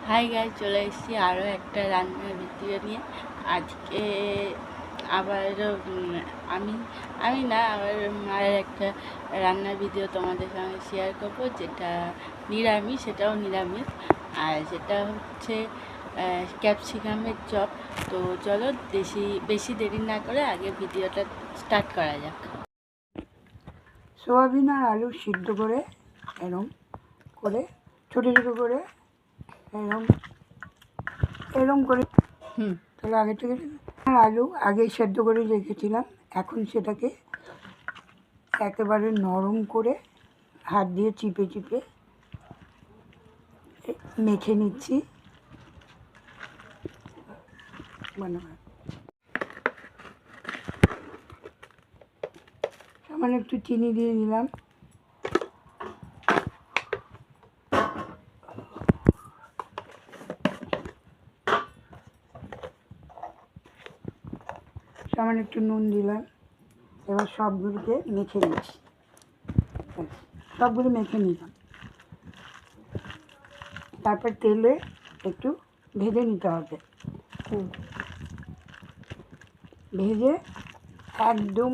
Hi guys, চলে এসেছি আরও একটা রান্নার ভিডিও নিয়ে। আজকে আবার আমি আমি না আমার মায়ের একটা রান্নার ভিডিও তোমাদের সঙ্গে শেয়ার করবো, যেটা নিরামিষ, সেটাও নিরামিষ, আর সেটা হচ্ছে ক্যাপসিকামের চপ। তো চলো বেশি দেরি না করে আগে ভিডিওটা স্টার্ট করা যাক। সোয়াবিন আর আলু সিদ্ধ করে এরম করে ছোটো ছোটো করে এরম করে তাহলে আগে থেকে আলু আগেই সেদ্ধ করে রেখেছিলাম। এখন সেটাকে একেবারে নরম করে হাত দিয়ে চিপে চিপে মেখে নিচ্ছি। সামান্য একটু চিনি দিয়ে দিলাম, সামান্য একটু নুন দিলাম। এবার সবগুলোকে মেখে নিচ্ছি, সবগুলো মেখে নিলাম। তারপর তেলে একটু ভেজে নিতে হবে, ভেজে একদম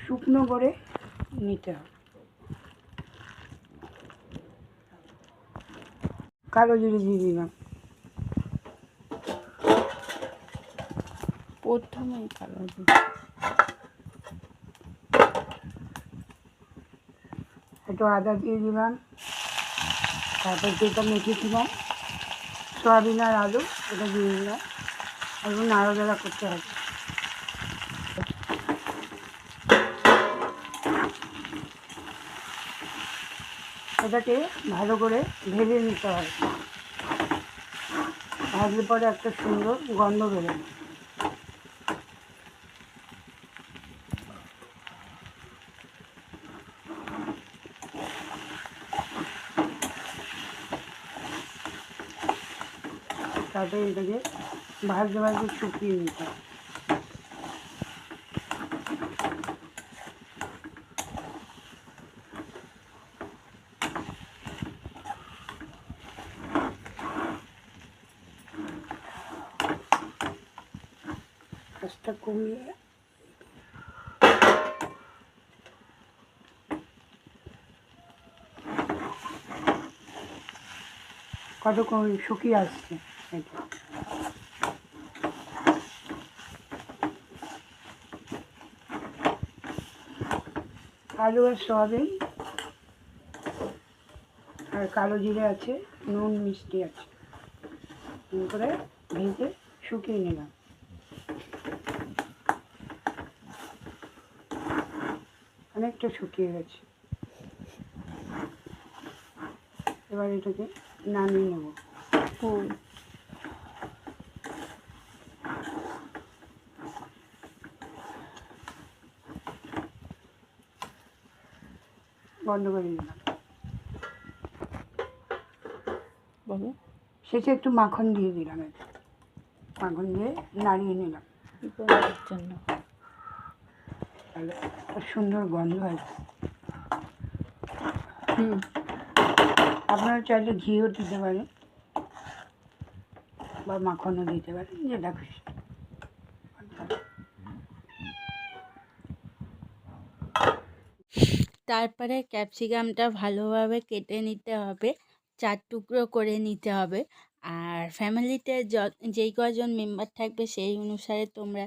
শুকনো করে নিতে হবে। কালো জিরে দিয়ে দিলাম, প্রথমেই কালো জিরে, একটু আদা দিয়ে দিলাম। তারপর যেটা মেখেছিলাম সয়াবিন আর আলু, এটা দিয়ে দিলাম। একটু নাড়াচাড়া করতে হবে। এটাকে ভালো করে ভেজে নিতে হবে। ভাজলে পরে একটা সুন্দর গন্ধ বেরোবে। তারপরে এটাকে ভাজতে ভাজতে শুকিয়ে নিতে হবে। আঁচটা কমিয়ে কতক্ষণ শুকিয়ে আসছে এটা। আলু আর সয়াবিন আর কালো জিরে আছে, নুন মিষ্টি আছে, করে ভেজে শুকিয়ে নিলাম। অনেকটা শুকিয়ে গেছে। এবার এটাকে নামিয়ে নেব। বন্ধ করে দিলাম। শেষে একটু মাখন দিয়ে দিলাম, মাখন দিয়ে নাড়িয়ে নিলাম জন্য তাহলে সুন্দর গন্ধ আছে। আপনারা চাইলে ঘিও দিতে পারেন বা মাখনও দিতে পারেন, যেটা খুশি। তারপরে ক্যাপসিকামটা ভালোভাবে কেটে নিতে হবে, 4 টুকরো করে নিতে হবে। আর ফ্যামিলিতে যেই কজন মেম্বার থাকবে সেই অনুসারে তোমরা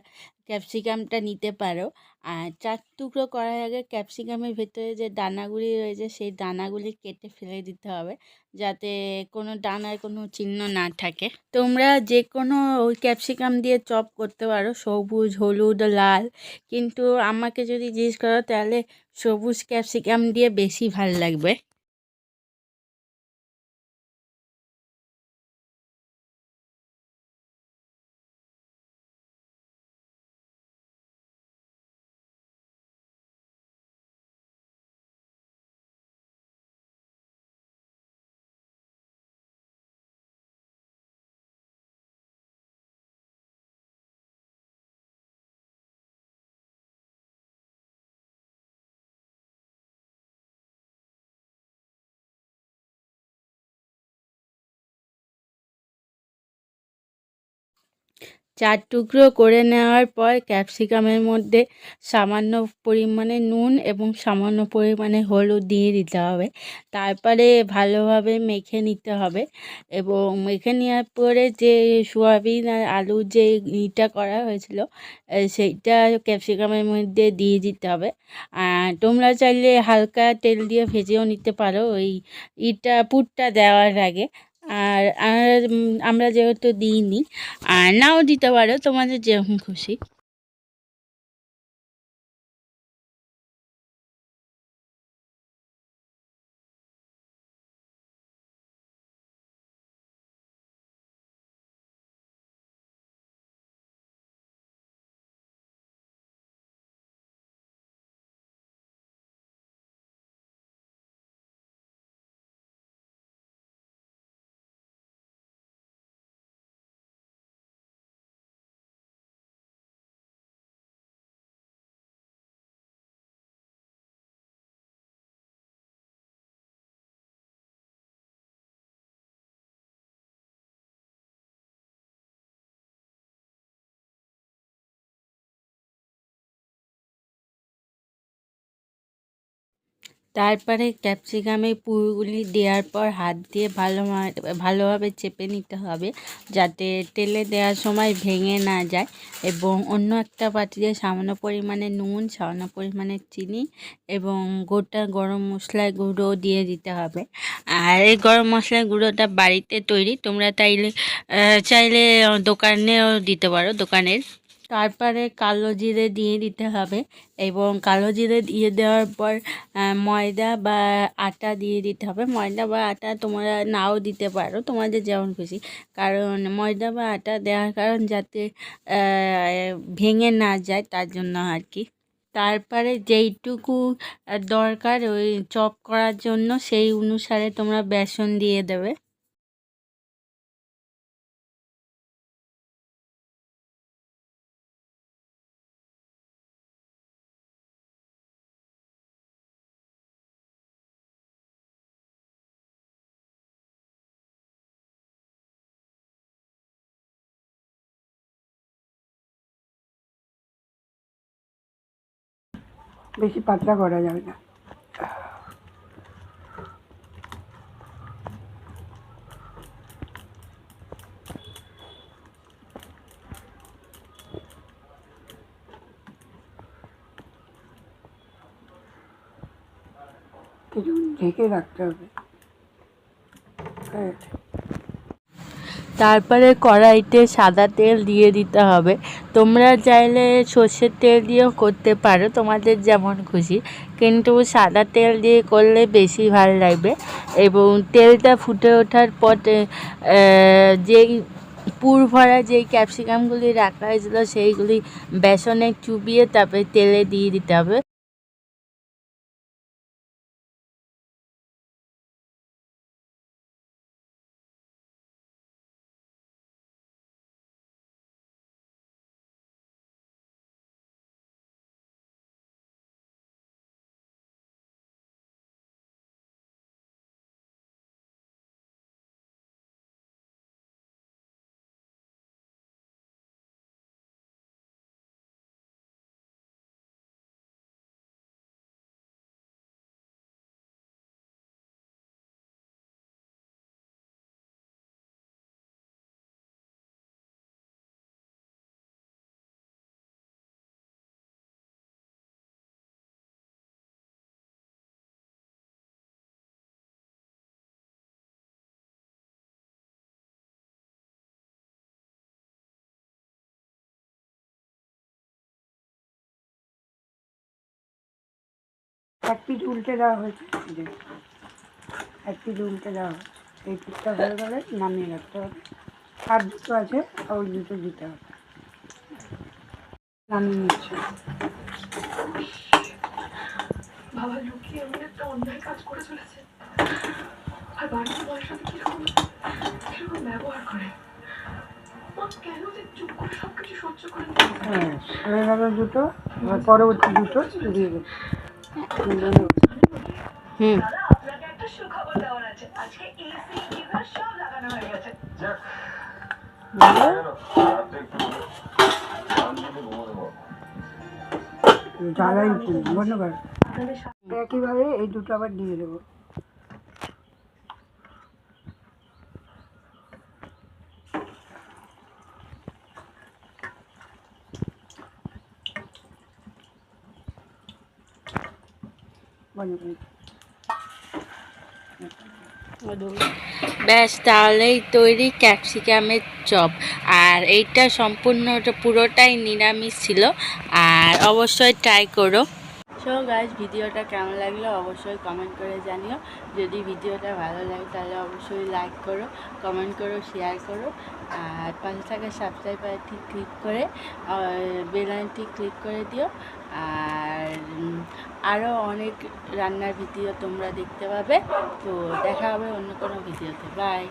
ক্যাপসিকামটা নিতে পারো। আর 4 টুকরো করার আগে ক্যাপসিকামের ভেতরে যে দানাগুলি রয়েছে সেই দানাগুলি কেটে ফেলে দিতে হবে, যাতে কোনো দানার কোনো চিহ্ন না থাকে। তোমরা যে কোনো ওই ক্যাপসিকাম দিয়ে চপ করতে পারো, সবুজ, হলুদ, লাল, কিন্তু আমাকে যদি জিজ্ঞেস করো তাহলে সবুজ ক্যাপসিকাম দিয়ে বেশি ভাল লাগবে। চার টুকরো করে নেওয়ার পর ক্যাপসিকামের মধ্যে সামান্য পরিমাণে নুন এবং সামান্য পরিমাণে হলুদ দিয়ে দিতে হবে। তারপরে ভালোভাবে মেখে নিতে হবে এবং মেখে নেওয়ার পরে যে সোয়াবিন আর আলুর যে ইটা করা হয়েছিল সেইটা ক্যাপসিকামের মধ্যে দিয়ে দিতে হবে। আর তোমরা চাইলে হালকা তেল দিয়ে ভেজেও নিতে পারো ওই পুরটা দেওয়ার আগে। আর আমরা যেহেতু দিইনি, আর নাও দিতে পারো, তোমাদের যেরকম খুশি। তারপরে ক্যাপসিকামে পুরগুলি দেওয়ার পর হাত দিয়ে ভালোভাবে চেপে নিতে হবে যাতে তেলে দেওয়ার সময় ভেঙে না যায়। এবং অন্য একটা পাত্রে সামান্য পরিমাণে নুন, সামান্য পরিমাণে চিনি এবং গোটা গরম মশলার গুঁড়ো দিয়ে দিতে হবে। আর এই গরম মশলার গুঁড়োটা বাড়িতে তৈরি, তোমরা চাইলে দোকানেও দিতে পারো, দোকানের। তারপরে কালো জিরে দিয়ে দিতে হবে এবং কালো জিরে দিয়ে দেওয়ার পর ময়দা বা আটা দিয়ে দিতে হবে। ময়দা বা আটা তোমরা নাও দিতে পারো, তোমাদের যেমন খুশি, কারণ ময়দা বা আটা দেওয়ার কারণ যাতে ভেঙে না যায় তার জন্য আর কি। তারপরে যেইটুকু দরকার ওই চপ করার জন্য সেই অনুসারে তোমরা বেসন দিয়ে দেবে। বেশি পাতলা করা যাবে না। কিছুক্ষণ ঢেকে রাখতে হবে। তারপরে কড়াইতে সাদা তেল দিয়ে দিতে হবে। তোমরা চাইলে সর্ষের তেল দিয়েও করতে পারো, তোমাদের যেমন খুশি, কিন্তু সাদা তেল দিয়ে করলে বেশি ভালো লাগবে। এবং তেলটা ফুটে ওঠার পরে যেই পুর ভরা যেই ক্যাপসিকামগুলি রাখা হয়েছিল সেইগুলি বেসনে চুবিয়ে তারপরে তেলে দিয়ে দিতে হবে। এক পিঠ উল্টে দেওয়া হয়েছে, এক পিঠ উল্টে দেওয়া হয়েছে। এই পিঠটা হয়ে গেলে নামিয়ে রাখতে হবে। আর দুটো আছে, ওই দুটো দিতে হবে। নামিয়ে নিচ্ছে। বাবা লুকিয়ে এমন একটা অন্যায় কাজ করে চলেছে, আর বাড়িতে বয়স সাথে কিরকম কিরকম ব্যবহার করে। কেন যে চুপ করে সবকিছু সহ্য করে। হ্যাঁ, হয়ে গেল দুটো। পরবর্তী দুটো দিয়ে দেবো। আপনাকে একটা সুখবর দেওয়ার আছে, আজকে এসি গিজার সব লাগানো হয়ে গেছে। জ্বালাই বন্ধ কর। একইভাবে এই দুটো আবার দিয়ে দেবো। বন্ধ করে। ব্যাস তাহলেই তৈরি ক্যাপসিকামের চপ। আর এইটা সম্পূর্ণটা পুরোটাই নিরামিষ ছিল, আর অবশ্যই ট্রাই করো। সো গাইস, ভিডিওটা কেমন লাগলো অবশ্যই কমেন্ট করে জানিও। যদি ভিডিওটা ভালো লাগে তাহলে অবশ্যই লাইক করো, কমেন্ট করো, শেয়ার করো। আর পাশে থাকা সাবস্ক্রাইব বাটনটি ক্লিক করে বেল আইকনটি ক্লিক করে দিও। আর আরও অনেক রান্নার ভিডিও তোমরা দেখতে পাবে। তো দেখা হবে অন্য কোনো ভিডিওতে। বাই।